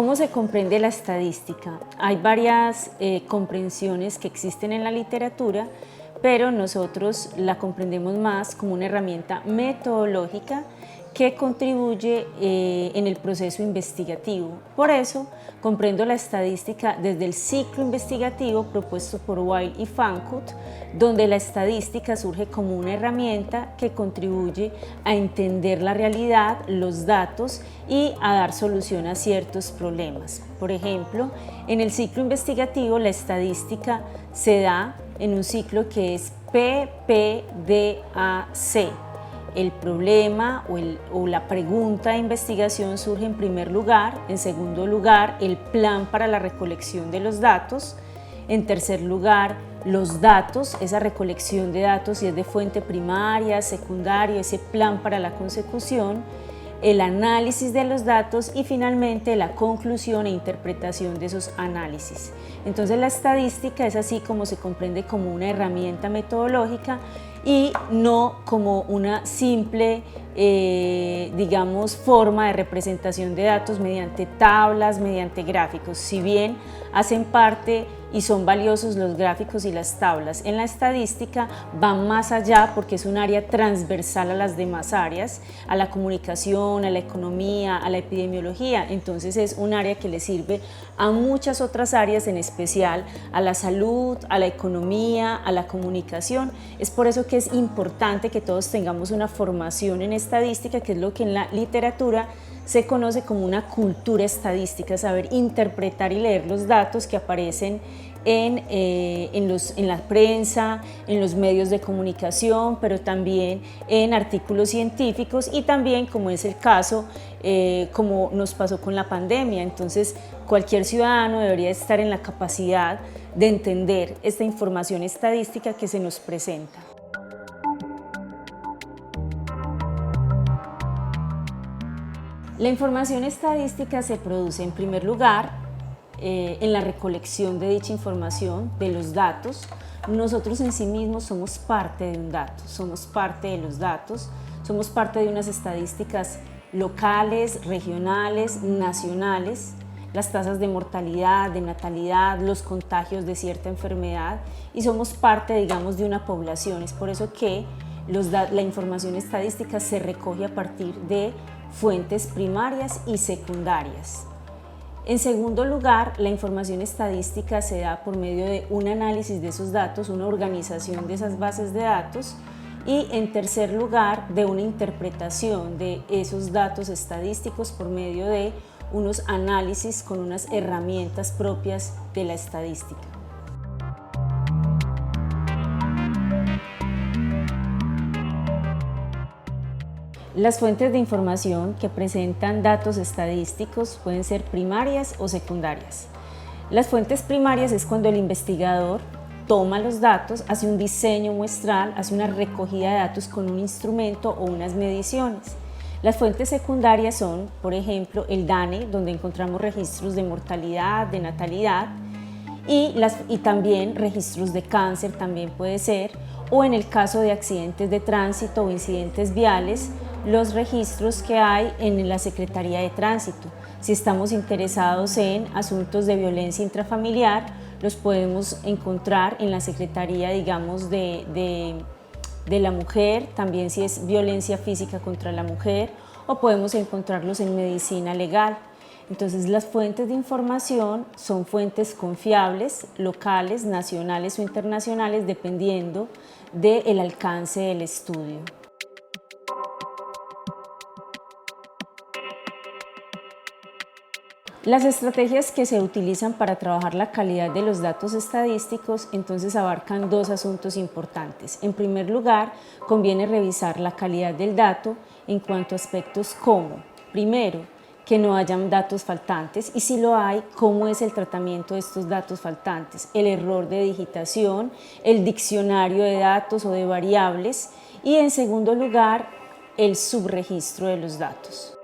¿Cómo se comprende la estadística? Hay varias comprensiones que existen en la literatura, pero nosotros la comprendemos más como una herramienta metodológica que contribuye en el proceso investigativo. Por eso, comprendo la estadística desde el ciclo investigativo propuesto por Weil y Fancutt, donde la estadística surge como una herramienta que contribuye a entender la realidad, los datos y a dar solución a ciertos problemas. Por ejemplo, en el ciclo investigativo la estadística se da en un ciclo que es PPDAC. El problema o la pregunta de investigación surge en primer lugar, en segundo lugar, el plan para la recolección de los datos, en tercer lugar, los datos, esa recolección de datos si es de fuente primaria, secundaria, ese plan para la consecución, el análisis de los datos y finalmente la conclusión e interpretación de esos análisis. Entonces la estadística es así como se comprende como una herramienta metodológica y no como una simple, digamos, forma de representación de datos mediante tablas, mediante gráficos. Si bien hacen parte y son valiosos los gráficos y las tablas, en la estadística van más allá porque es un área transversal a las demás áreas, a la comunicación, a la economía, a la epidemiología. Entonces es un área que le sirve a muchas otras áreas, en especial a la salud, a la economía, a la comunicación. Es por eso que es importante que todos tengamos una formación en estadística, que es lo que en la literatura se conoce como una cultura estadística, saber interpretar y leer los datos que aparecen en la prensa, en los medios de comunicación, pero también en artículos científicos y también, como es el caso, como nos pasó con la pandemia. Entonces, cualquier ciudadano debería estar en la capacidad de entender esta información estadística que se nos presenta. La información estadística se produce en primer lugar en la recolección de dicha información, de los datos. Nosotros en sí mismos somos parte de un dato, somos parte de los datos, somos parte de unas estadísticas locales, regionales, nacionales, las tasas de mortalidad, de natalidad, los contagios de cierta enfermedad y somos parte, digamos, de una población. Es por eso que la información estadística se recoge a partir de fuentes primarias y secundarias. En segundo lugar, la información estadística se da por medio de un análisis de esos datos, una organización de esas bases de datos y en tercer lugar, de una interpretación de esos datos estadísticos por medio de unos análisis con unas herramientas propias de la estadística. Las fuentes de información que presentan datos estadísticos pueden ser primarias o secundarias. Las fuentes primarias es cuando el investigador toma los datos, hace un diseño muestral, hace una recogida de datos con un instrumento o unas mediciones. Las fuentes secundarias son, por ejemplo, el DANE, donde encontramos registros de mortalidad, de natalidad, y también registros de cáncer también puede ser, o en el caso de accidentes de tránsito o incidentes viales, los registros que hay en la Secretaría de Tránsito. Si estamos interesados en asuntos de violencia intrafamiliar, los podemos encontrar en la Secretaría, digamos, de la Mujer, también si es violencia física contra la mujer, o podemos encontrarlos en medicina legal. Entonces, las fuentes de información son fuentes confiables, locales, nacionales o internacionales, dependiendo del alcance del estudio. Las estrategias que se utilizan para trabajar la calidad de los datos estadísticos entonces abarcan dos asuntos importantes. En primer lugar, conviene revisar la calidad del dato en cuanto a aspectos como, primero, que no hayan datos faltantes y si lo hay, cómo es el tratamiento de estos datos faltantes, el error de digitación, el diccionario de datos o de variables y en segundo lugar, el subregistro de los datos.